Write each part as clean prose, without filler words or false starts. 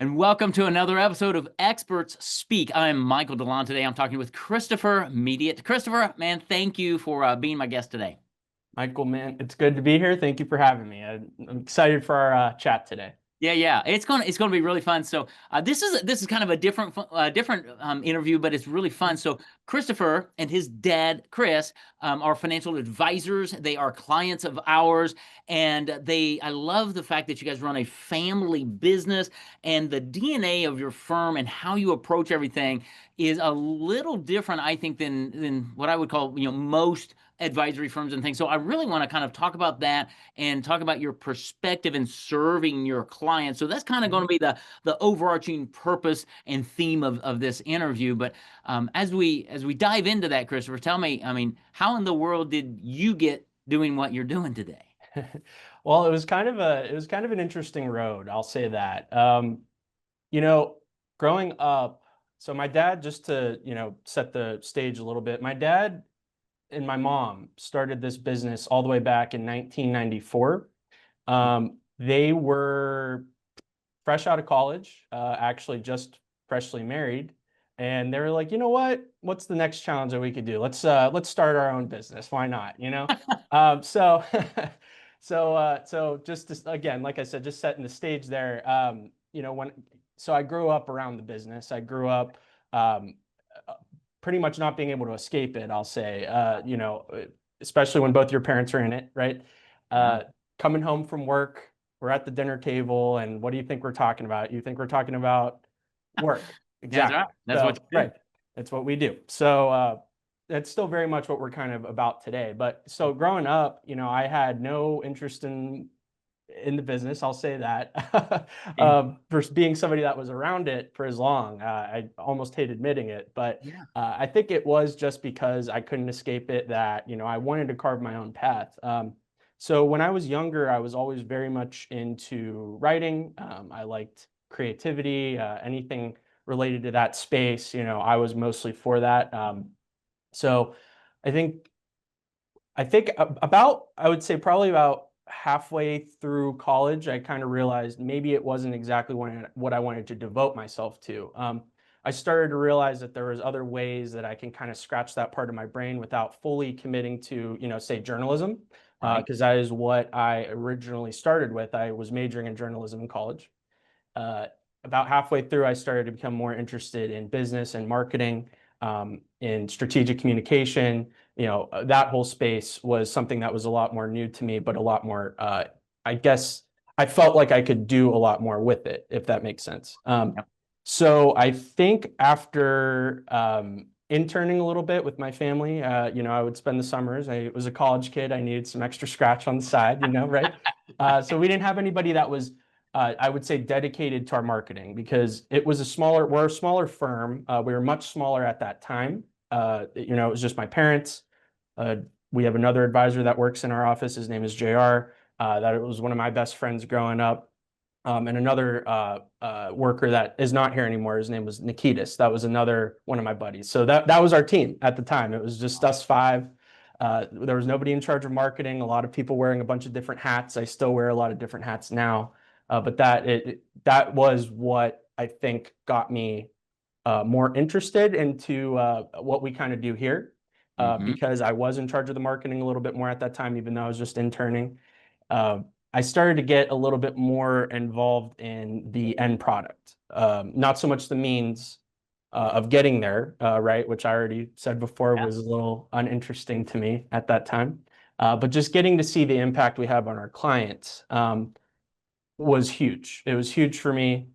And welcome to another episode of Experts Speak. I'm Michael DeLon. Today I'm talking with Christopher Mediate. Christopher, man, thank you for being my guest today. Michael, man, it's good to be here. Thank you for having me. I'm excited for our chat today. Yeah. It's gonna be really fun. So this is kind of a different interview, but it's really fun. So Christopher and his dad Chris are financial advisors. They are clients of ours, and I love the fact that you guys run a family business, and the DNA of your firm and how you approach everything is a little different, I think, than what I would call most advisory firms and things. So I really want to kind of talk about that and talk about your perspective in serving your clients. So that's kind of going to be the overarching purpose and theme of this interview. But as we dive into that, Christopher, tell me, I mean, how in the world did you get doing what you're doing today? Well, it was kind of an interesting road, I'll say that. Growing up, so my dad, just to, set the stage a little bit, my dad and my mom started this business all the way back in 1994. They were fresh out of college, actually just freshly married, and they were like, you know what? What's the next challenge that we could do? Let's start our own business. Why not? So so just to, again, like I said, just setting the stage there. When so I grew up around the business. I grew up um, pretty much not being able to escape it. I'll say, especially when both your parents are in it, right? Yeah. Coming home from work, we're at the dinner table, and what do you think we're talking about? You think we're talking about work. That's right. Exactly. That's what So, you do. right. That's what we do. So, that's still very much what we're kind of about today. But so growing up, I had no interest in the business. I'll say that. For being somebody that was around it for as long, I almost hate admitting it, but Yeah. I think it was just because I couldn't escape it that, I wanted to carve my own path. So when I was younger, I was always very much into writing. I liked creativity, anything related to that space. I was mostly for that. So I think I would say probably about halfway through college, I kind of realized maybe it wasn't exactly what I wanted to devote myself to. I started to realize that there was other ways that I can kind of scratch that part of my brain without fully committing to, say, journalism, Right. because that is what I originally started with. I was majoring in journalism in college. Uh, about halfway through, I started to become more interested in business and marketing, in strategic communication. That whole space was something that was a lot more new to me, but a lot more, I guess I felt like I could do a lot more with it, if that makes sense. Yep. So I think after interning a little bit with my family, I would spend the summers. I was a college kid. I needed some extra scratch on the side, right? So we didn't have anybody that was, I would say, dedicated to our marketing, because we're a smaller firm. We were much smaller at that time. It was just my parents. Uh, we have another advisor that works in our office. His name is JR. That was one of my best friends growing up. And another worker that is not here anymore. His name was Nikitas. That was another one of my buddies. So that was our team at the time. It was just us five. There was nobody in charge of marketing. A lot of people wearing a bunch of different hats. I still wear a lot of different hats now. But that was what I think got me more interested into what we kind of do here, Hmm. because I was in charge of the marketing a little bit more at that time, even though I was just interning. Uh, I started to get a little bit more involved in the end product, not so much the means of getting there, right? Which I already said before Yeah. was a little uninteresting to me at that time. But just getting to see the impact we have on our clients was huge. It was huge for me.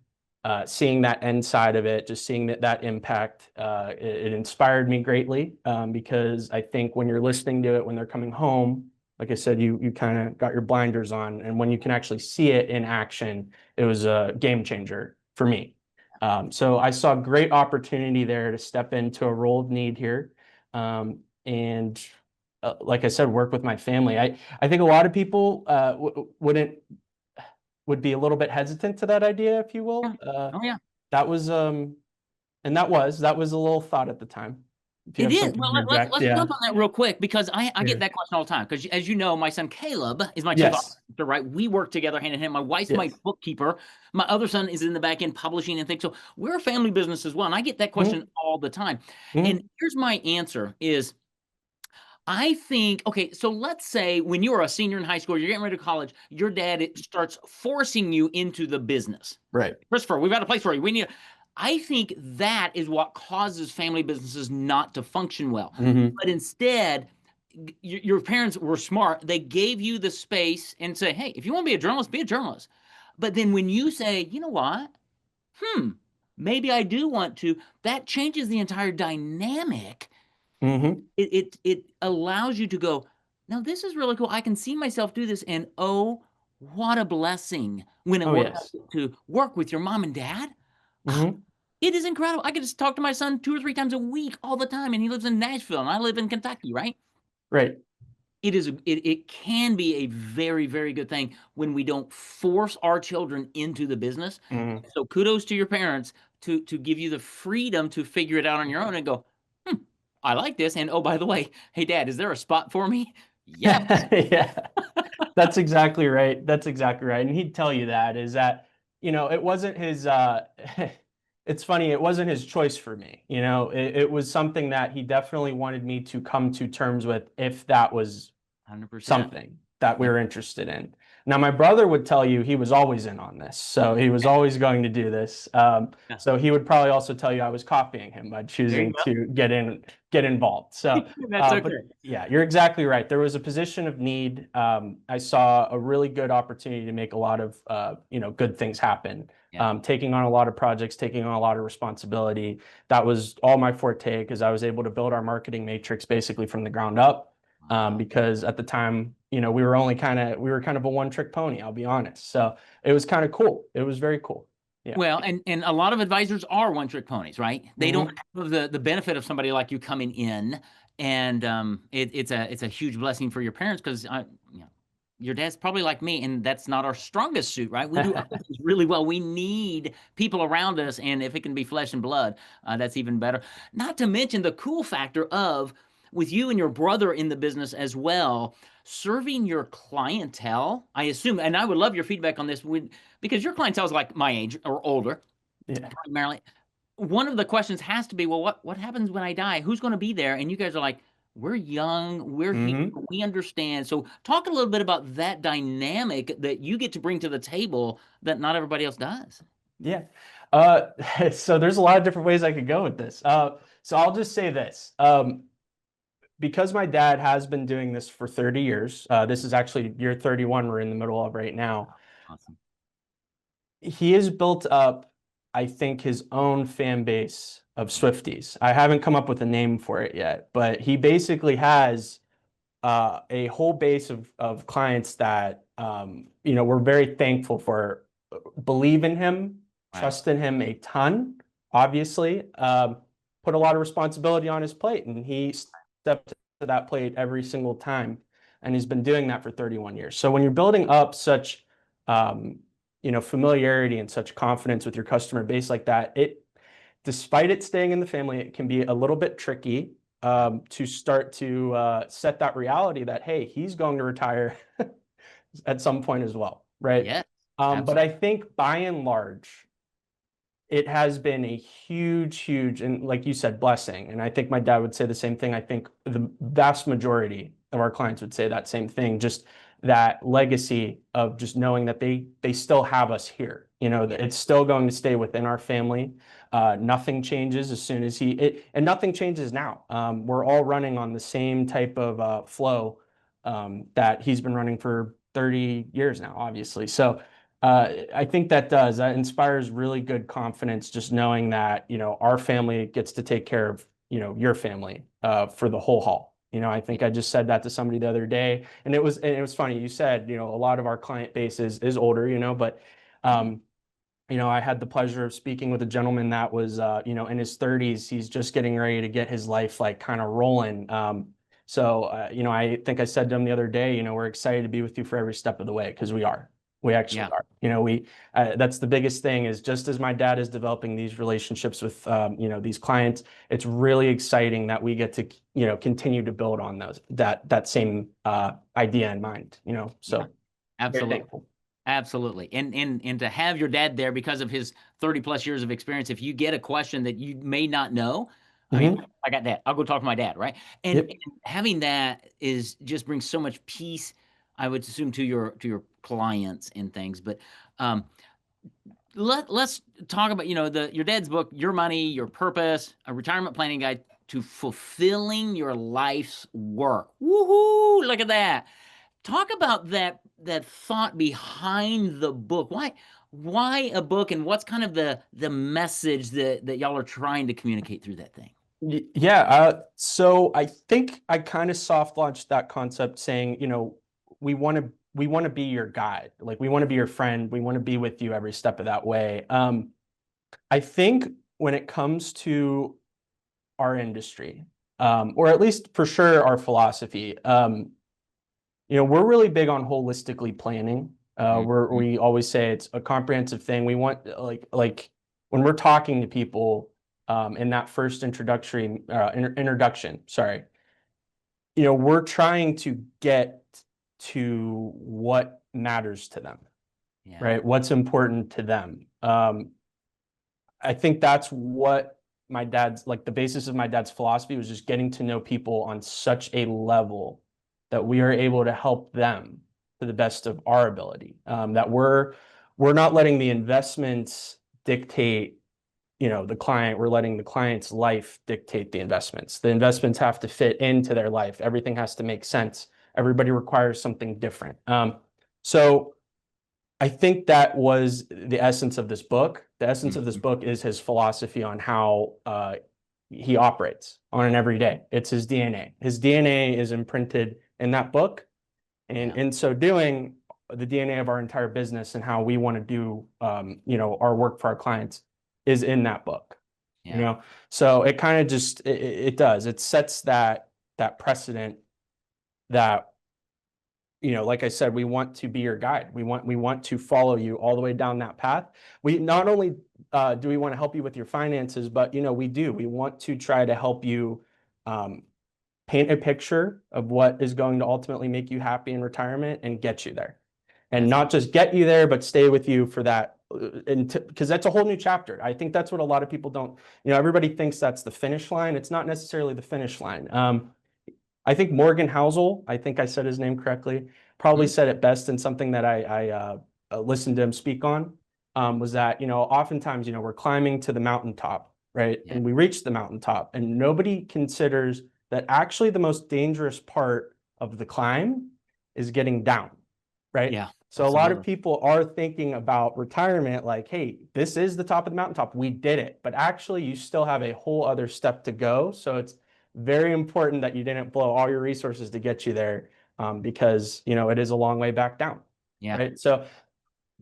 Seeing that end side of it, just seeing that impact, it inspired me greatly, because I think when you're listening to it, when they're coming home, like I said, you kind of got your blinders on, and when you can actually see it in action, it was a game changer for me. So I saw great opportunity there to step into a role of need here, and like I said, work with my family. I think a lot of people would be a little bit hesitant to that idea, if you Yeah. will. Oh yeah. That was and that was a little thought at the time. If you It have is. something Well, to interject, let's yeah. jump on that real quick because I Yeah. get that question all the time. Because as you know, my son Caleb is my chief Yes. officer, right? We work together hand in hand. My wife's my Yes. bookkeeper. My other son is in the back end publishing and things. So we're a family business as well. And I get that Mm-hmm. question all the time. Mm-hmm. And here's my answer is I think, okay, so let's say when you are a senior in high school, you're getting ready to college, your dad starts forcing you into the business. Right. Christopher, we've got a place for you. We need. I think that is what causes family businesses not to function well. Mm-hmm. But instead, your parents were smart. They gave you the space and say, "Hey, if you want to be a journalist, be a journalist." But then when you say, "You know what? Hmm, maybe I do want to," that changes the entire dynamic. Mm-hmm. It allows you to go, "Now this is really cool. I can see myself do this." And oh, what a blessing when it Oh, works yes. to work with your mom and dad. Mm-hmm. It is incredible. I get to talk to my son 2 or 3 times a week all the time, and he lives in Nashville, and I live in Kentucky, right? Right. It can be a very, very good thing when we don't force our children into the business. Mm-hmm. So kudos to your parents to give you the freedom to figure it out on your own and go, hmm, I like this. And oh, by the way, hey dad, is there a spot for me? Yep. Yeah. That's exactly right. That's exactly right. And he'd tell you that is that, it wasn't his it's funny, it wasn't his choice for me. It was something that he definitely wanted me to come to terms with if that was 100%. something that we Yep. were interested in. Now, my brother would tell you he was always in on this. So he was always going to do this. Yeah. So he would probably also tell you I was copying him by There you choosing go. to get involved. So, That's but okay. yeah, you're exactly right. There was a position of need. I saw a really good opportunity to make a lot of, good things happen. Yeah. Taking on a lot of projects, taking on a lot of responsibility. That was all my forte because I was able to build our marketing matrix basically from the ground up Wow. because at the time, we were kind of a one-trick pony, I'll be honest. So it was kind of cool. It was very cool. Yeah. Well, and a lot of advisors are one trick ponies, right? They don't Hmm. have the benefit of somebody like you coming in, and it's a huge blessing for your parents because your dad's probably like me, and that's not our strongest suit, right? We do other things really well. We need people around us, and if it can be flesh and blood, that's even better. Not to mention the cool factor of with you and your brother in the business as well, serving your clientele. I assume, and I would love your feedback on this, because your clientele is like my age or older, Yeah. primarily. One of the questions has to be, well, what happens when I die? Who's going to be there? And you guys are like, we're young, we're here, Hmm. we understand. So talk a little bit about that dynamic that you get to bring to the table that not everybody else does. Yeah. So there's a lot of different ways I could go with this. So I'll just say this. Because my dad has been doing this for 30 years, this is actually year 31 we're in the middle of right now. Awesome. He has built up, I think, his own fan base of Swifties. I haven't come up with a name for it yet, but he basically has a whole base of clients that we're very thankful for, believe in him, Wow. trust in him a ton, obviously, put a lot of responsibility on his plate, and he stepped to that plate every single time, and he's been doing that for 31 years. So when you're building up such um, familiarity and such confidence with your customer base like that, despite it staying in the family, it can be a little bit tricky to start to set that reality that, hey, he's going to retire at some point as well, right? Yes, But I absolutely. think by and large, it has been a huge, huge, and like you said, blessing. And I think my dad would say the same thing. I think the vast majority of our clients would say that same thing. Just that legacy of just knowing that they still have us here. That Yeah. it's still going to stay within our family. Nothing changes as soon as and nothing changes now. We're all running on the same type of flow that he's been running for 30 years now, obviously. So I think that inspires really good confidence, just knowing that, our family gets to take care of, your family for the whole haul. I think I just said that to somebody the other day, and it was funny. You said, a lot of our client base is older, but I had the pleasure of speaking with a gentleman that was, in his 30s. He's just getting ready to get his life like kind of rolling. So, I think I said to him the other day, we're excited to be with you for every step of the way because we are. We actually Yeah. are. That's the biggest thing is just as my dad is developing these relationships with, these clients, it's really exciting that we get to, continue to build on that same idea in mind, Yeah. so very Absolutely. thankful. Absolutely. And to have your dad there because of his 30 plus years of experience, if you get a question that you may not know, I mean, Hmm. I got that. I'll go talk to my dad, right? And Yep. having that is just brings so much peace, I would assume, to your clients and things. But um, let's talk about, your dad's book, Your Money, Your Purpose, a retirement planning guide to fulfilling your life's work. Woohoo! Look at that. Talk about that thought behind the book. Why a book, and what's kind of the message that y'all are trying to communicate through that thing? Yeah. So I think I kind of soft launched that concept saying, we want to be your guide. Like we want to be your friend. We want to be with you every step of that way. I think when it comes to our industry, or at least for sure our philosophy, we're really big on holistically planning. Mhm. We always say it's a comprehensive thing. We want like when we're talking to people in that first introduction, sorry, we're trying to get to what matters to them, Yeah. right? What's important to them. I think that's what my dad's like the basis of my dad's philosophy was just getting to know people on such a level that we are able to help them to the best of our ability. That we're not letting the investments dictate, the client. We're letting the client's life dictate the investments. The investments have to fit into their life. Everything has to make sense. Everybody requires something different. So I think that was the essence of this book. The essence of this Mhm. book is his philosophy on how he operates on an everyday. It's his DNA. His DNA is imprinted in that book, and Yeah. in so doing, the DNA of our entire business and how we want to do, our work for our clients is in that book. You Yeah. know, so it kind of just it does. It sets that precedent that like I said, we want to be your guide. We want to follow you all the way down that path. We not only do we want to help you with your finances, but we do. We want to try to help you um, paint a picture of what is going to ultimately make you happy in retirement and get you there, and That's not awesome. just get you there, but stay with you for that. And because that's a whole new chapter. I think that's what a lot of people don't. Everybody thinks that's the finish line. It's not necessarily the finish line. I think Morgan Housel, I think I said his name correctly, probably Mhm. said it best in something that I listened to him speak on, was that, oftentimes, we're climbing to the mountaintop, right? Yeah. And we reach the mountaintop, and nobody considers that actually the most dangerous part of the climb is getting down, right? Yeah. So a lot of Absolutely. people are thinking about retirement like, hey, this is the top of the mountaintop. We did it. But actually, you still have a whole other step to go. So it's very important that you didn't blow all your resources to get you there, because it is a long way back down, Yeah. right? So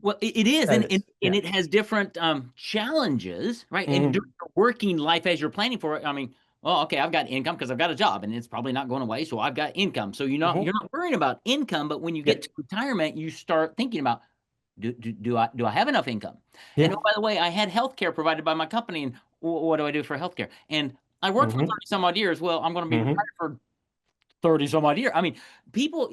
Well, it is, that and, is, yeah. it has different challenges, right? And during Hmm. your working life, as you're planning for it, I mean, well, okay, I've got income because I've got a job, and it's probably not going away, so I've got income. So you're Hmm. not worrying about income, but when you Yeah. get to retirement, you start thinking about do I have enough income? And Yeah. oh, by the way, I had health care provided by my company, and what do I do for health care? And I worked for Hmm. 30 some odd years. Well, I'm going to be retired Hmm. for 30 some odd years. I mean, people,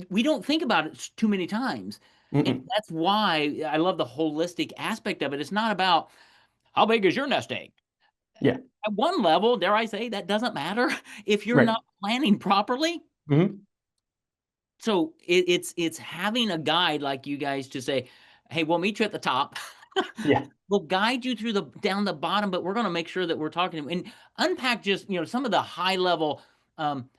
we don't think about it too many times. And Hmm. that's why I love the holistic aspect of it. It's not about how big is your nest egg. Yeah. At one level, dare I say, that doesn't matter if you're Right. not planning properly. Hmm. So it's having a guide like you guys to say, hey, we'll meet you at the top. Yeah. We'll guide you through the down the bottom, but we're going to make sure that we're talking and unpack just some of the high level um,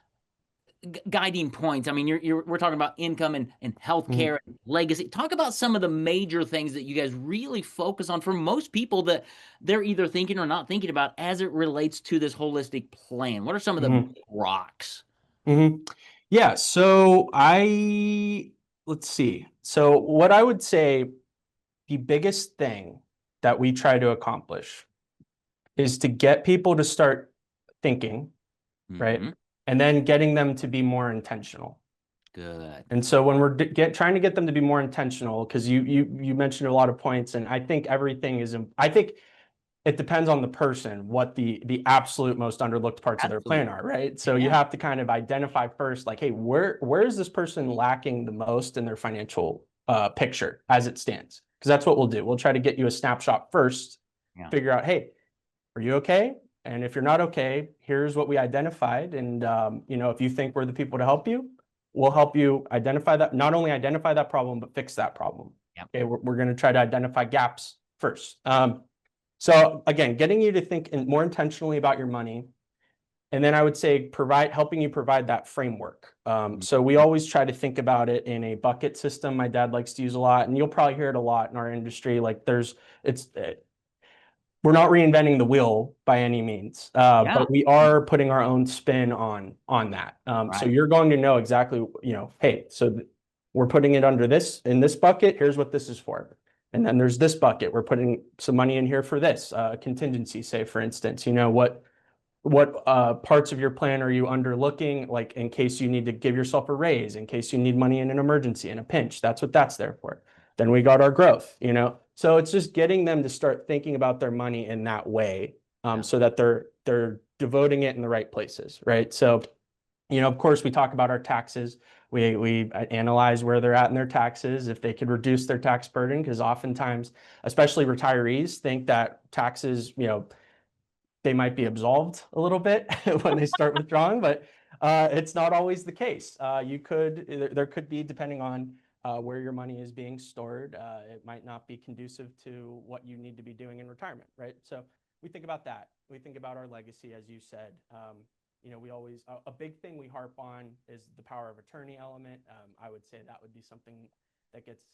guiding points. I mean, we're talking about income and Hmm. healthcare and legacy. Talk about some of the major things that you guys really focus on for most people that they're either thinking or not thinking about as it relates to this holistic plan. What are some of the big Hmm. rocks? Hmm. Yeah. So let's see. So what I would say the biggest thing that we try to accomplish is to get people to start thinking, right? Hmm. And then getting them to be more intentional. Good. And so when we're trying to get them to be more intentional, because you mentioned a lot of points, and I think everything is, I think it depends on the person what the absolute most underlooked parts of their plan Absolutely. are, right? So you Yeah. have to kind of identify first, like, hey, where is this person lacking the most in their financial picture as it stands? Because that's what we'll do. We'll try to get you a snapshot first, Yeah. figure out, hey, are you okay? And if you're not okay, here's what we identified. And if you think we're the people to help you, we'll help you identify that, not only identify that problem, but fix that problem. Yep. Okay, we're going to try to identify gaps first. So again, getting you to think more intentionally about your money. And then I would say helping you provide that framework. So we always try to think about it in a bucket system. My dad likes to use a lot, and you'll probably hear it a lot in our industry. Like we're not reinventing the wheel by any means, Yeah. but we are putting our own spin on that. So Right. you're going to know exactly, hey, so we're putting it under this in this bucket. Here's what this is for. And then there's this bucket. We're putting some money in here for this contingency, say, for instance. What parts of your plan are you underlooking, like in case you need to give yourself a raise, in case you need money in an emergency, in a pinch? That's what that's there for. Then we got our growth. So it's just getting them to start thinking about their money in that way, Yeah. so that they're devoting it in the right places, right? So, of course, we talk about our taxes. We analyze where they're at in their taxes, if they could reduce their tax burden, because oftentimes, especially retirees, think that taxes, they might be absolved a little bit when they start withdrawing, but it's not always the case. There could be, depending on where your money is being stored, it might not be conducive to what you need to be doing in retirement, right? So we think about that. We think about our legacy, as you said. We always, a big thing we harp on is the power of attorney element. I would say that would be something that gets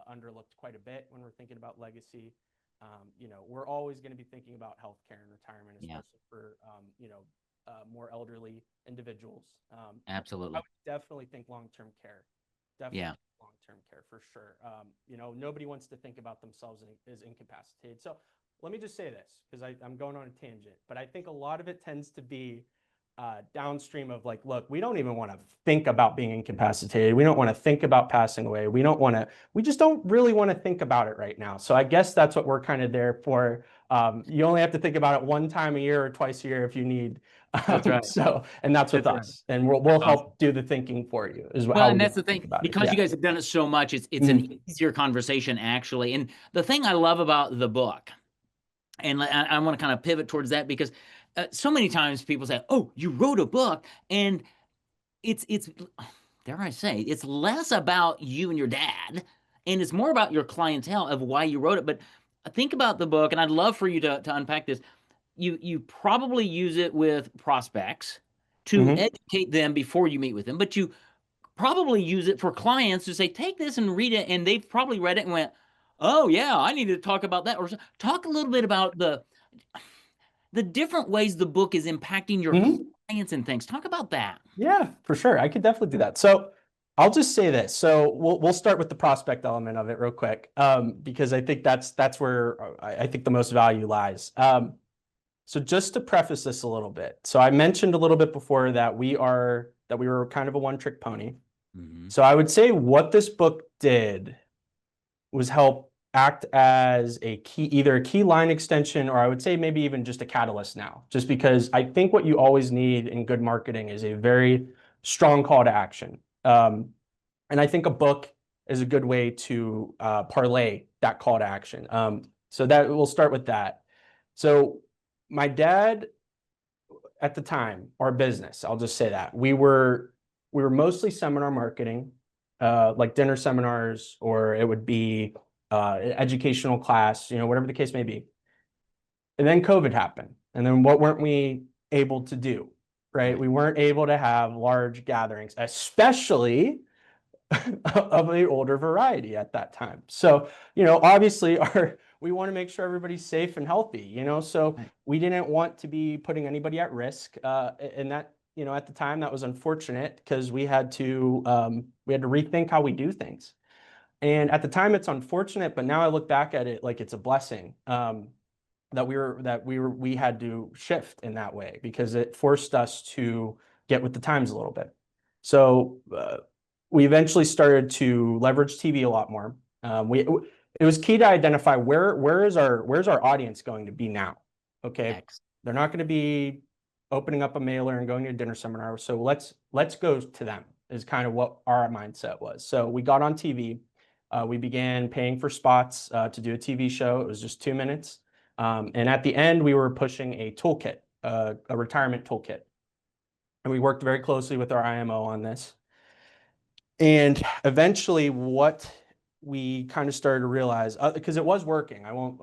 underlooked quite a bit when we're thinking about legacy. We're always going to be thinking about healthcare and retirement, Yeah. especially for, more elderly individuals. I Absolutely. would definitely think long-term care, Yeah. definitely long-term care for sure. Nobody wants to think about themselves as incapacitated. So let me just say this, because I'm going on a tangent, but I think a lot of it tends to be downstream of, like, look, we don't even want to think about being incapacitated. We don't want to think about passing away. We just don't really want to think about it right now. So I guess that's what we're kind of there for. You only have to think about it one time a year or twice a year if you need. That's right. And that's with That's right. us. And we'll Awesome. help do the thinking for you, is Well, how and we that's the think thing, about it. because Yeah. you guys have done it so much, it's Mhm. an easier conversation, actually. And the thing I love about the book, and I want to kind of pivot towards that, because so many times people say, "Oh, you wrote a book," and it's dare I say, it's less about you and your dad, and it's more about your clientele of why you wrote it. But think about the book, and I'd love for you to unpack this. You probably use it with prospects to Mhm. educate them before you meet with them, but you probably use it for clients to say, take this and read it, and they've probably read it and went, "Oh yeah, I need to talk about that," or talk a little bit about the different ways the book is impacting your Mhm. clients and things. Talk about that. Yeah, for sure. I could definitely do that. So I'll just say this. So we'll start with the prospect element of it real quick, because I think that's where I think the most value lies. So just to preface this a little bit, so I mentioned a little bit before that we were kind of a one-trick pony. Mm-hmm. So I would say what this book did was help act as either a key line extension, or I would say maybe even just a catalyst now, just because I think what you always need in good marketing is a very strong call to action. And I think a book is a good way to parlay that call to action. So that we'll start with that. So my dad at the time, our business, I'll just say that we were mostly seminar marketing, like dinner seminars, or it would be educational class, whatever the case may be. And then COVID happened. And then what weren't we able to do, right? Right. We weren't able to have large gatherings, especially of the older variety at that time. So, obviously we want to make sure everybody's safe and healthy, so Right. we didn't want to be putting anybody at risk. And that, at the time that was unfortunate, because we had to rethink how we do things. And at the time it's unfortunate, but now I look back at it like it's a blessing. We had to shift in that way, because it forced us to get with the times a little bit. So we eventually started to leverage TV a lot more. It was key to identify where's our audience going to be now. Okay, X. they're not going to be opening up a mailer and going to a dinner seminar. So let's go to them is kind of what our mindset was. So we got on TV. We began paying for spots to do a TV show. It was just 2 minutes. And at the end, we were pushing a toolkit, a retirement toolkit. And we worked very closely with our IMO on this. And eventually what we kind of started to realize, because it was working, I won't,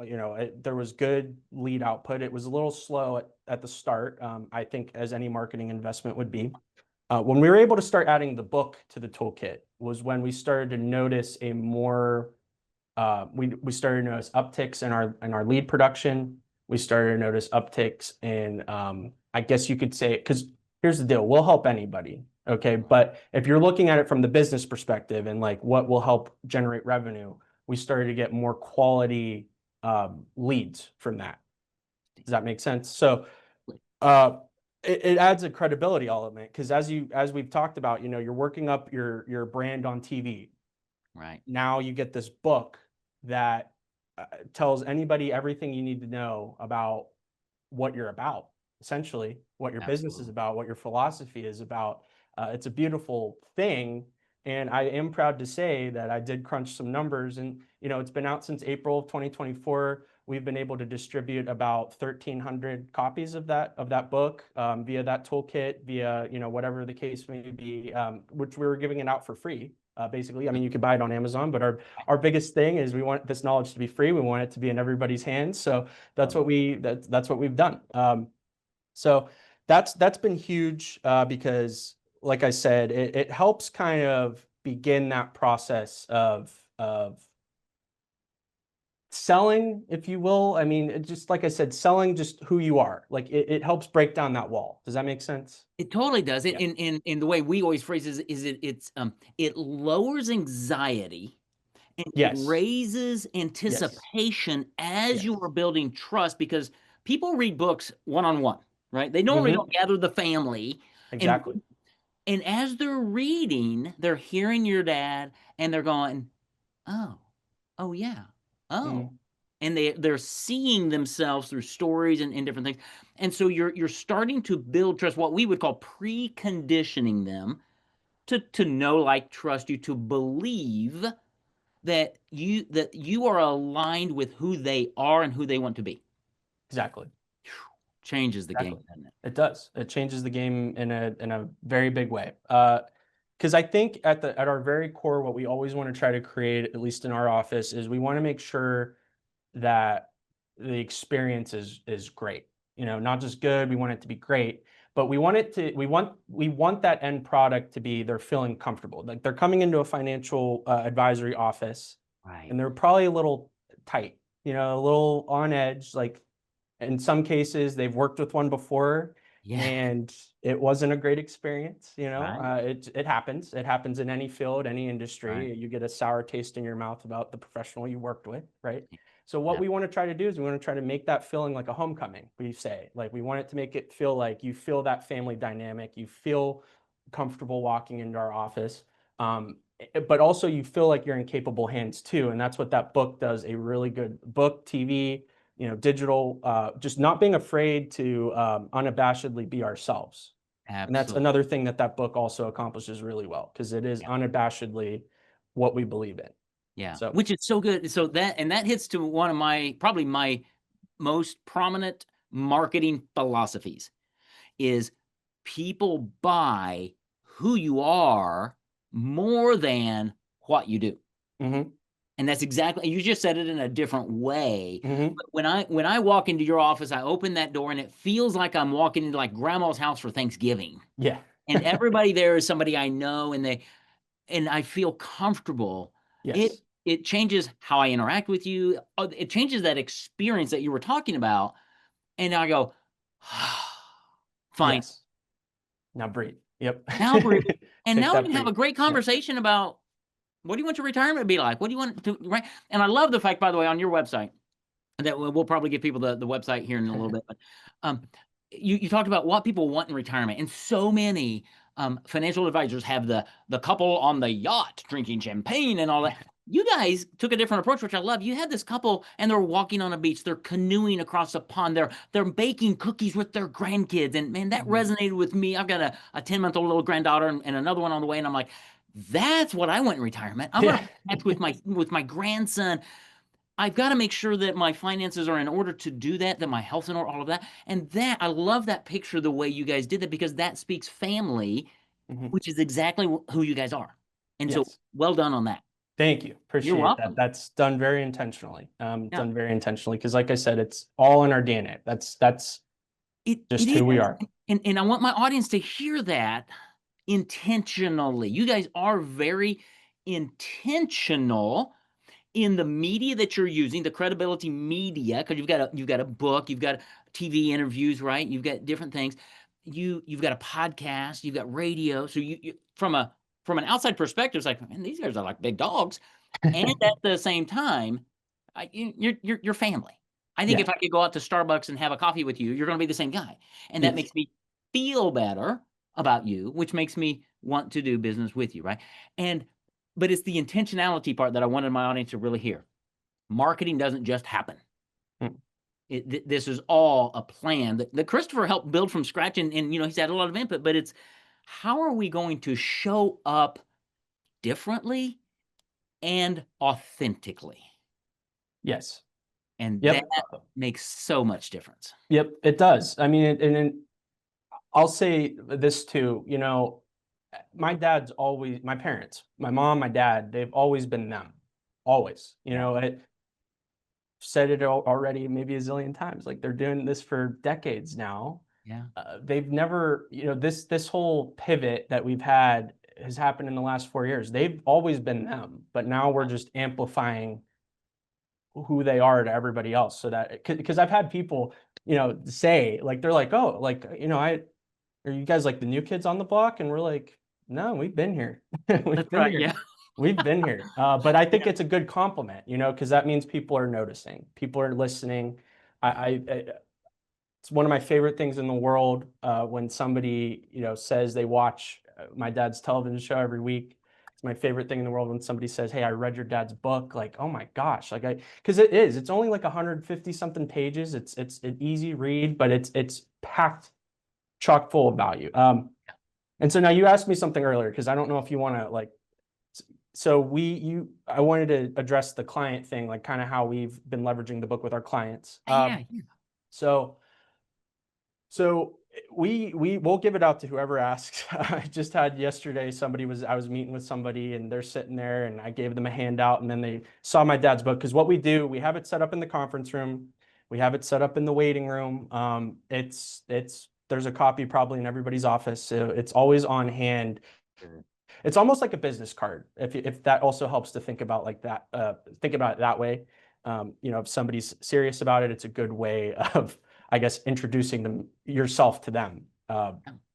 there was good lead output. It was a little slow at the start, I think, as any marketing investment would be. When we were able to start adding the book to the toolkit was when we started to notice a more, we started to notice upticks in our lead production. We started to notice upticks in, I guess you could say, because here's the deal, we'll help anybody. Okay. But if you're looking at it from the business perspective and like what will help generate revenue, we started to get more quality leads from that. Does that make sense? So it adds a credibility element because as we've talked about, you're working up your brand on TV. Right. Now you get this book that tells anybody everything you need to know about what you're about, essentially, what your business is about, what your philosophy is about. It's a beautiful thing. And I am proud to say that I did crunch some numbers and, it's been out since April of 2024. We've been able to distribute about 1,300 copies of that book via that toolkit, via, whatever the case may be, which we were giving it out for free. Basically, I mean, you could buy it on Amazon, but our biggest thing is we want this knowledge to be free. We want it to be in everybody's hands. So that's what we've done. So that's been huge because, like I said, it helps kind of begin that process of selling, if you will. I mean, just like I said, selling just who you are. Like it helps break down that wall. Does that make sense? It totally does. Yeah. In the way we always phrase it lowers anxiety and it Yes. raises anticipation as you Yes. are building trust because people read books one-on-one, right? They normally don't gather the family. Exactly. And as they're reading, they're hearing your dad and they're going, oh yeah, oh. And they're seeing themselves through stories and different things. And so you're starting to build trust, what we would call preconditioning them to know, like, trust you, to believe that you are aligned with who they are and who they want to be. Exactly. Changes the game, doesn't it? It does. It changes the game in a very big way. Because I think at our very core, what we always want to try to create, at least in our office, is we want to make sure that the experience is great. Not just good. We want it to be great, but we want that end product to be they're feeling comfortable. Like they're coming into a financial advisory office, Right. and they're probably a little tight, a little on edge. Like in some cases, they've worked with one before. Yeah. And it wasn't a great experience, Right. it happens. It happens in any field, any industry. Right. You get a sour taste in your mouth about the professional you worked with, right? So what Yeah. we want to try to do is we want to try to make that feeling like a homecoming, we say. Like we want it to make it feel like you feel that family dynamic, you feel comfortable walking into our office. But also you feel like you're in capable hands too. And that's what that book does, a really good book, TV, digital, just not being afraid to unabashedly be ourselves. And that's Absolutely. another thing that book also accomplishes really well because it is unabashedly what we believe in. Yeah. So, Which is so good. So that hits to one of probably my most prominent marketing philosophies is people buy who you are more than what you do. And that's exactly, you just said it in a different way. But when I walk into your office, I open that door and it feels like I'm walking into like grandma's house for Thanksgiving. Yeah. And everybody there is somebody I know and I feel comfortable. Yes. It changes how I interact with you. It changes that experience that you were talking about. And I go, fine. Yes. Now breathe. Yep. Now breathe. And now we can have breathe. a great conversation about what do you want your retirement to be like? What do you want to, right? And I love the fact, by the way, on your website, that we'll probably give people the website here in a little bit, but you talked about what people want in retirement. And so many financial advisors have the couple on the yacht drinking champagne and all that. You guys took a different approach, which I love. You had this couple and they're walking on a beach, they're canoeing across a pond, they're baking cookies with their grandkids. And man, that resonated with me. I've got a 10-month-old little granddaughter and another one on the way. And I'm like, that's what I want in retirement. I want to connect with my grandson. I've got to make sure that my finances are in order to do that my health's in order, all of that. And that, I love that picture, the way you guys did that, because that speaks family, which is exactly who you guys are. And so Yes. well done on that. Thank you. You're Appreciate that. welcome. That's done very intentionally. Yeah. Done very intentionally because, like I said, it's all in our DNA. That's It just is. who we are. And I want my audience to hear that intentionally. You guys are very intentional in the media that you're using, the credibility media, because you've got a book, you've got TV interviews, right? You've got different things. You've got a podcast, you've got radio. So you from an outside perspective, it's like, man, these guys are like big dogs. And at the same time, you're family. I think Yeah. if I could go out to Starbucks and have a coffee with you, you're going to be the same guy, and that Yes. makes me feel better about you, which makes me want to do business with you, right? But it's the intentionality part that I wanted my audience to really hear. Marketing doesn't just happen. This is all a plan that Christopher helped build from scratch, and he's had a lot of input. But it's, how are we going to show up differently and authentically? Yes. And Yep. that makes so much difference. Yep, it does. I mean, and I'll say this too, my dad's always, my parents, my mom, my dad, they've always been them. Always. I said it already maybe a zillion times. Like, they're doing this for decades now. Yeah. They've never, this whole pivot that we've had has happened in the last 4 years. They've always been them, but now we're just amplifying who they are to everybody else. So that, because I've had people, say, like, they're like, oh, like, are you guys like the new kids on the block? And we're like, no, we've been here. We've been here. Yeah. We've been here. But I think it's a good compliment, because that means people are noticing, people are listening. It's one of my favorite things in the world, when somebody, says they watch my dad's television show every week. It's my favorite thing in the world when somebody says, hey, I read your dad's book. Like, oh my gosh, like, because it's only like 150 something pages. It's an easy read, but it's packed chock full of value. And so now you asked me something earlier, because I don't know if you want to, like, so I wanted to address the client thing, like kind of how we've been leveraging the book with our clients. Yeah. So we'll give it out to whoever asks. I just had yesterday, I was meeting with somebody and they're sitting there and I gave them a handout, and then they saw my dad's book. Because what we do, we have it set up in the conference room. We have it set up in the waiting room. There's a copy probably in everybody's office. So it's always on hand. It's almost like a business card. If that also helps to think about like that, think about it that way. If somebody's serious about it, it's a good way of, I guess, introducing yourself to them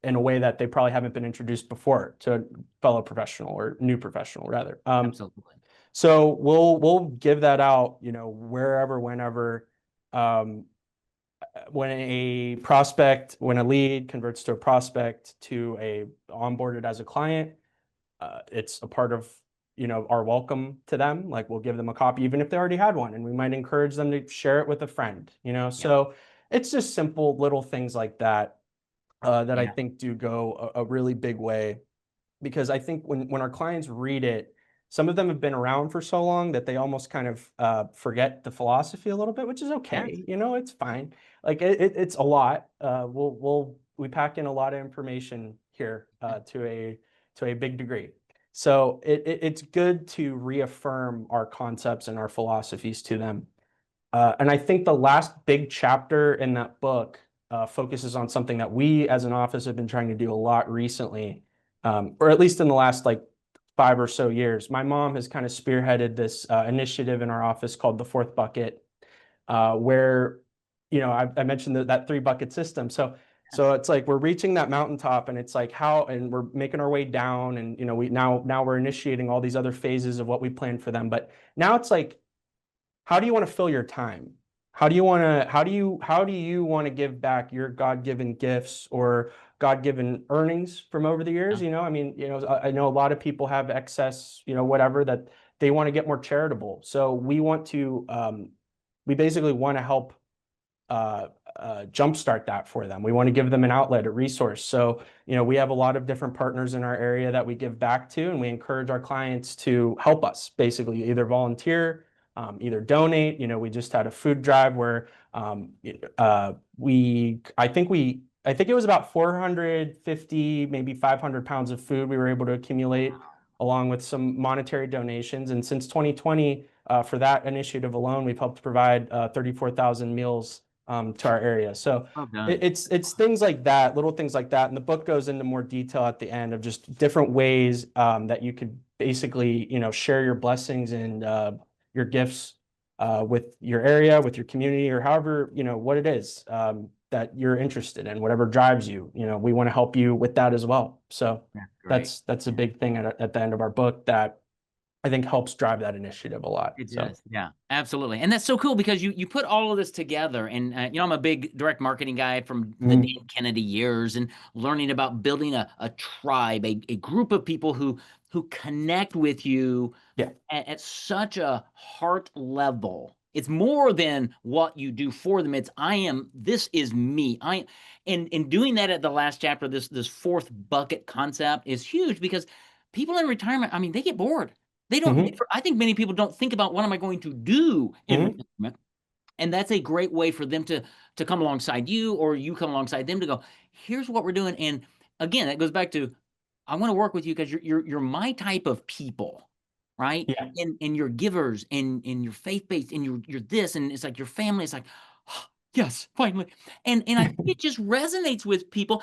in a way that they probably haven't been introduced before to a fellow professional, or new professional rather. Absolutely. So we'll give that out, wherever, whenever. When a lead converts to a prospect to a onboarded as a client, it's a part of our welcome to them. Like, we'll give them a copy even if they already had one, and we might encourage them to share it with a friend. So it's just simple little things like that that I think do go a really big way, because I think when our clients read it, some of them have been around for so long that they almost kind of forget the philosophy a little bit, which is okay. It's fine. Like, it's a lot. We pack in a lot of information here to a big degree. So it's good to reaffirm our concepts and our philosophies to them. And I think the last big chapter in that book focuses on something that we as an office have been trying to do a lot recently, or at least in the last like 5 or so years. My mom has kind of spearheaded this initiative in our office called the Fourth Bucket, where, I mentioned that 3-bucket system. So it's like we're reaching that mountaintop, and it's like and we're making our way down, and now we're initiating all these other phases of what we planned for them. But now it's like, how do you want to fill your time? How do you want to give back your God-given gifts or God-given earnings from over the years. Yeah. I mean, I know a lot of people have excess, whatever, that they want to get more charitable. So we basically want to help jumpstart that for them. We want to give them an outlet, a resource. So, we have a lot of different partners in our area that we give back to, and we encourage our clients to help us, basically either volunteer, either donate. We just had a food drive where I think it was about 450, maybe 500 pounds of food we were able to accumulate along with some monetary donations. And since 2020, for that initiative alone, we've helped provide 34,000 meals to our area. So Well done. it's things like that, little things like that. And the book goes into more detail at the end of just different ways that you could basically, share your blessings and your gifts with your area, with your community, or however, what it is that you're interested in, whatever drives you. We want to help you with that as well. So That's great. that's a big thing at the end of our book that I think helps drive that initiative a lot. It So does. Yeah, absolutely. And that's so cool because you put all of this together. And, I'm a big direct marketing guy from the Dan Kennedy years and learning about building a tribe, a group of people who connect with you yeah. at such a heart level. It's more than what you do for them. This is me. In doing that at the last chapter, this fourth bucket concept is huge because people in retirement, I mean, they get bored. They don't, I think many people don't think about what am I going to do in retirement. And that's a great way for them to come alongside you, or you come alongside them to go, here's what we're doing. And again, that goes back to, I want to work with you because you're my type of people, right? Yeah. And you're givers and you're faith-based and you're this, and it's like your family. It's like, oh, yes, finally. And I think it just resonates with people.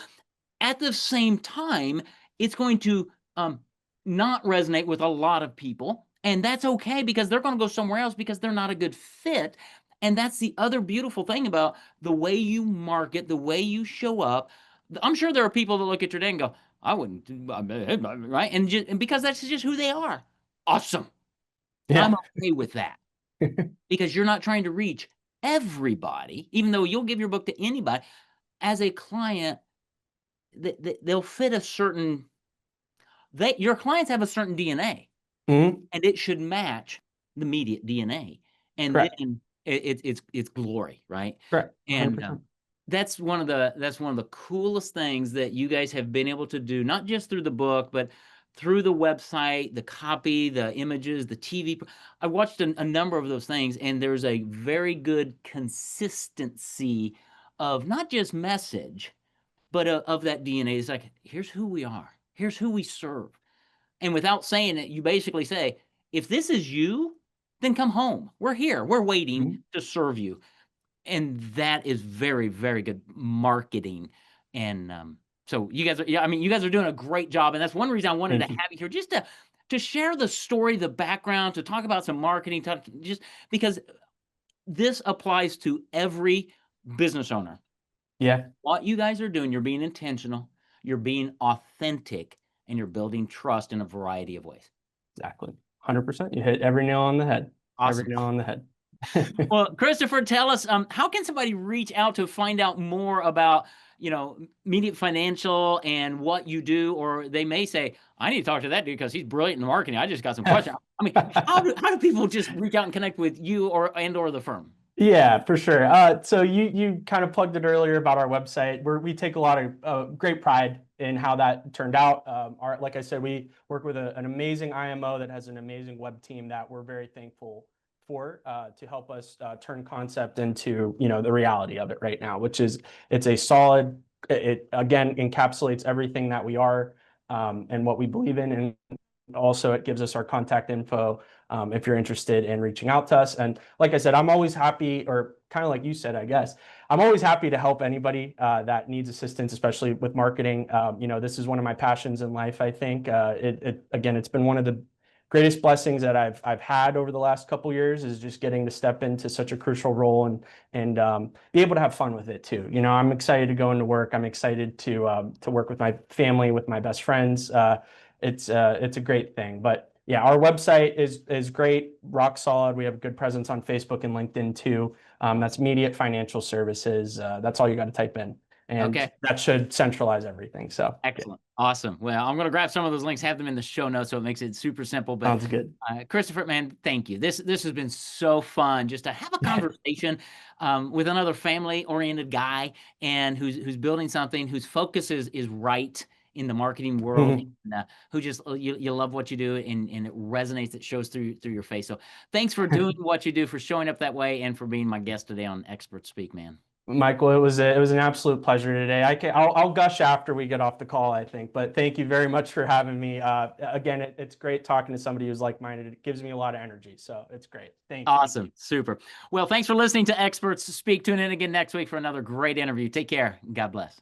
At the same time, it's going to not resonate with a lot of people. And that's okay because they're going to go somewhere else because they're not a good fit. And that's the other beautiful thing about the way you market, the way you show up. I'm sure there are people that look at your day and go, I wouldn't, right? And because that's just who they are. Awesome. I'm Yeah. okay with that because you're not trying to reach everybody, even though you'll give your book to anybody. As a client, they'll fit a certain, your clients have a certain DNA. And it should match the Mediate DNA, and Correct. then it's glory, right? Correct. And 100%. that's one of the coolest things that you guys have been able to do, not just through the book, but through the website, the copy, the images, the TV. I watched a number of those things, and there's a very good consistency of not just message, but of that DNA. It's like, here's who we are, here's who we serve. And without saying it, you basically say, if this is you, then come home. We're here. We're waiting to serve you. And that is very, very good marketing. And so you guys are doing a great job. And that's one reason I wanted to have you here, just to share the story, the background, to talk about some marketing, just because this applies to every business owner. Yeah. What you guys are doing, you're being intentional, you're being authentic, and you're building trust in a variety of ways. Exactly. 100%. You hit every nail on the head. Awesome. Every nail on the head. Well, Christopher, tell us, how can somebody reach out to find out more about, Mediate Financial and what you do? Or they may say, I need to talk to that dude because he's brilliant in marketing. I just got some questions. I mean, how do people just reach out and connect with you or the firm? Yeah, for sure. So you kind of plugged it earlier about our website, where we take a lot of great pride in how that turned out. Like I said, we work with an amazing IMO that has an amazing web team that we're very thankful for to help us turn concept into the reality of it right now, which is it's a solid. It again encapsulates everything that we are and what we believe in, and also it gives us our contact info if you're interested in reaching out to us. And like I said, I'm always happy, or kind of like you said, I guess, I'm always happy to help anybody that needs assistance, especially with marketing. This is one of my passions in life. I think again, it's been one of the greatest blessings that I've had over the last couple years, is just getting to step into such a crucial role and be able to have fun with it too. I'm excited to go into work. I'm excited to work with my family, with my best friends. It's a great thing. But yeah, our website is great, rock solid. We have a good presence on Facebook and LinkedIn too. That's Mediate Financial Services. That's all you got to type in. and Okay. that should centralize everything. So yeah, Excellent. Awesome. Well, I'm going to grab some of those links, have them in the show notes so it makes it super simple. But sounds good. Christopher, man, thank you. This has been so fun just to have a conversation with another family-oriented guy and who's building something whose focus is right in the marketing world, and who just you love what you do and it resonates, it shows through your face. So thanks for doing what you do, for showing up that way, and for being my guest today on Expert Speak, man. Michael, it was an absolute pleasure today. I'll gush after we get off the call, I think, but thank you very much for having me. Again, it's great talking to somebody who's like-minded. It gives me a lot of energy, so it's great. Thank you. Awesome. Super. Well, thanks for listening to Experts Speak. Tune in again next week for another great interview. Take care. God bless.